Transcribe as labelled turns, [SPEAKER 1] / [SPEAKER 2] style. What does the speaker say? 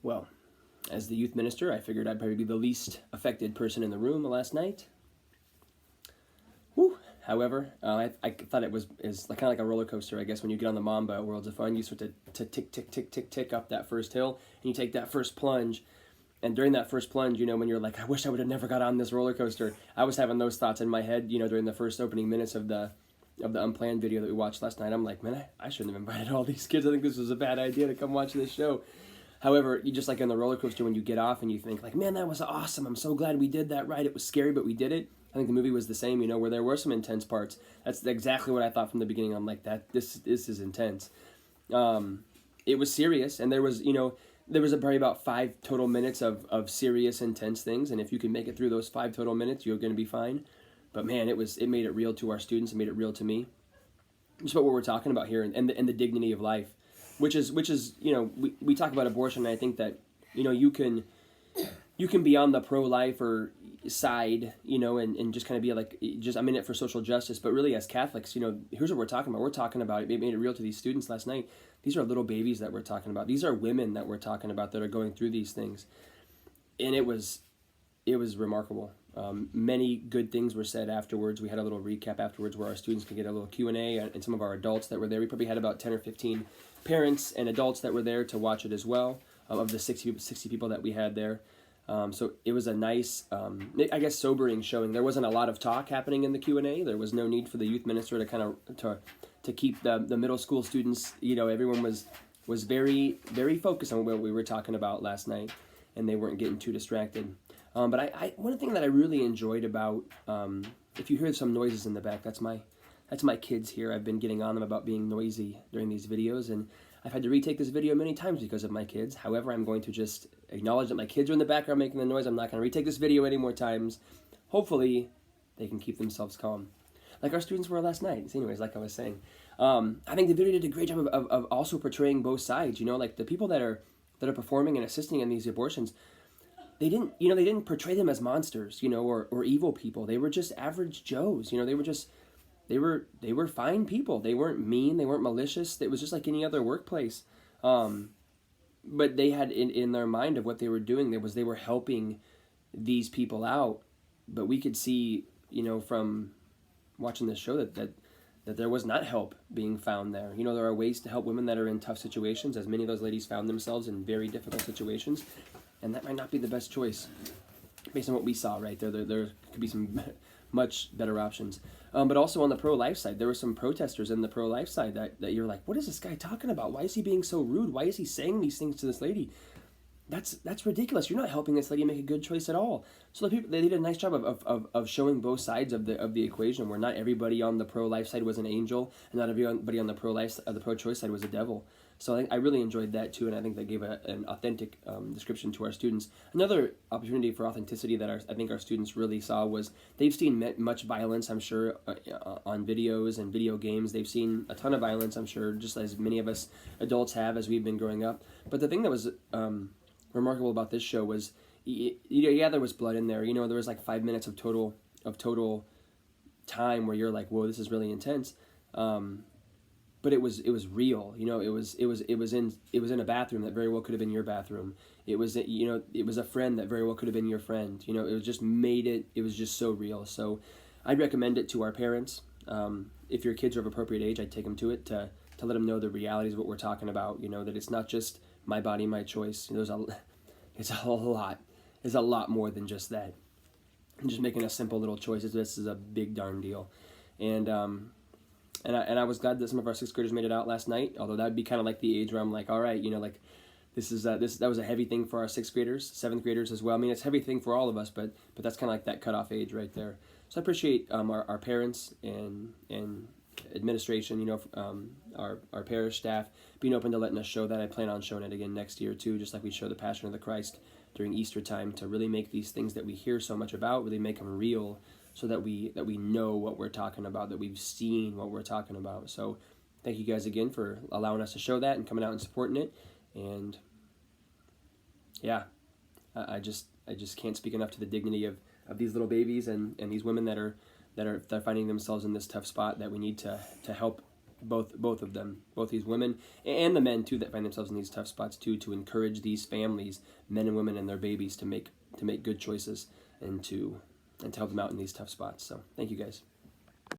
[SPEAKER 1] Well, as the youth minister, I figured I'd probably be the least affected person in the room last night. Whew. However, I thought it was kind of like a roller coaster. I guess when you get on the Mamba Worlds of Fun, you start to tick, tick, tick, tick, tick up that first hill, and you take that first plunge. And during that first plunge, when you're like, I wish I would have never got on this roller coaster, I was having those thoughts in my head, during the first opening minutes of the Unplanned video that we watched last night. I'm like, man, I shouldn't have invited all these kids. I think this was a bad idea to come watch this show. However, you just like in the roller coaster when you get off and you think like, man, that was awesome. I'm so glad we did that ride. It was scary, but we did it. I think the movie was the same, where there were some intense parts. That's exactly what I thought from the beginning. I'm like, this is intense. It was serious, and there was, there was probably about 5 total minutes of serious, intense things. And if you can make it through those 5 total minutes, you're going to be fine. But man, it made it real to our students. It made it real to me. Just about what we're talking about here, and the dignity of life. Which is we talk about abortion, and I think that you can be on the pro-lifer side, and just kind of be like, I'm in it for social justice. But really, as Catholics, here's what we're talking about. We're talking about it. It made it real to these students last night. These are little babies that we're talking about. These are women that we're talking about that are going through these things, and it was remarkable. Many good things were said afterwards. We had a little recap afterwards where our students could get a little Q&A, and some of our adults that were there. We probably had about 10 or 15 parents and adults that were there to watch it as well, of the 60 people that we had there. So it was a nice, I guess, sobering showing. There wasn't a lot of talk happening in the Q&A. There was no need for the youth minister to kind of to keep the middle school students. Everyone was very, very focused on what we were talking about last night, and they weren't getting too distracted. But I one thing that I really enjoyed about, if you hear some noises in the back, that's my kids here. I've been getting on them about being noisy during these videos, and I've had to retake this video many times because of my kids. However, I'm going to just acknowledge that my kids are in the background making the noise. I'm not going to retake this video any more times. Hopefully, they can keep themselves calm, like our students were last night. So anyways, like I was saying, I think the video did a great job of also portraying both sides. Like the people that are performing and assisting in these abortions. They didn't portray them as monsters, or evil people. They were just average Joes. They were fine people. They weren't mean. They weren't malicious. It was just like any other workplace. But they had in their mind of what they were doing, they were helping these people out. But we could see, from watching this show that there was not help being found there. There are ways to help women that are in tough situations, as many of those ladies found themselves in very difficult situations. And that might not be the best choice, based on what we saw right there. There could be some much better options. But also on the pro-life side, there were some protesters in the pro-life side that you're like, what is this guy talking about? Why is he being so rude? Why is he saying these things to this lady? That's ridiculous. You're not helping this lady make a good choice at all. So they did a nice job of showing both sides of the equation, where not everybody on the pro-life side was an angel, and not everybody on the pro-choice side was a devil. So I really enjoyed that too, and I think that gave an authentic description to our students. Another opportunity for authenticity that I think our students really saw was they've seen much violence, I'm sure, on videos and video games. They've seen a ton of violence, I'm sure, just as many of us adults have as we've been growing up. But the thing that was remarkable about this show was, there was blood in there. There was like 5 minutes of total time where you're like, whoa, this is really intense. But it was real. It was in a bathroom that very well could have been your bathroom. It was a friend that very well could have been your friend. It was just it was just so real. So I'd recommend it to our parents. If your kids are of appropriate age, I'd take them to it to let them know the realities of what we're talking about. That it's not just my body, my choice. It's a lot more than just that. And just making a simple little choice, this is a big darn deal. And I was glad that some of our 6th graders made it out last night, although that would be kind of like the age where I'm like, all right, that was a heavy thing for our 6th graders, 7th graders as well. I mean, it's a heavy thing for all of us, but that's kind of like that cutoff age right there. So I appreciate our parents and administration, our parish staff being open to letting us show that. I plan on showing it again next year too, just like we show the Passion of the Christ during Easter time, to really make these things that we hear so much about, really make them real, so that we know what we're talking about, that we've seen what we're talking about. So thank you guys again for allowing us to show that and coming out and supporting it. And yeah, I just can't speak enough to the dignity of these little babies and these women that are finding themselves in this tough spot, that we need to help both of them, both these women and the men too that find themselves in these tough spots too, to encourage these families, men and women and their babies, to make good choices and to help them out in these tough spots. So thank you guys.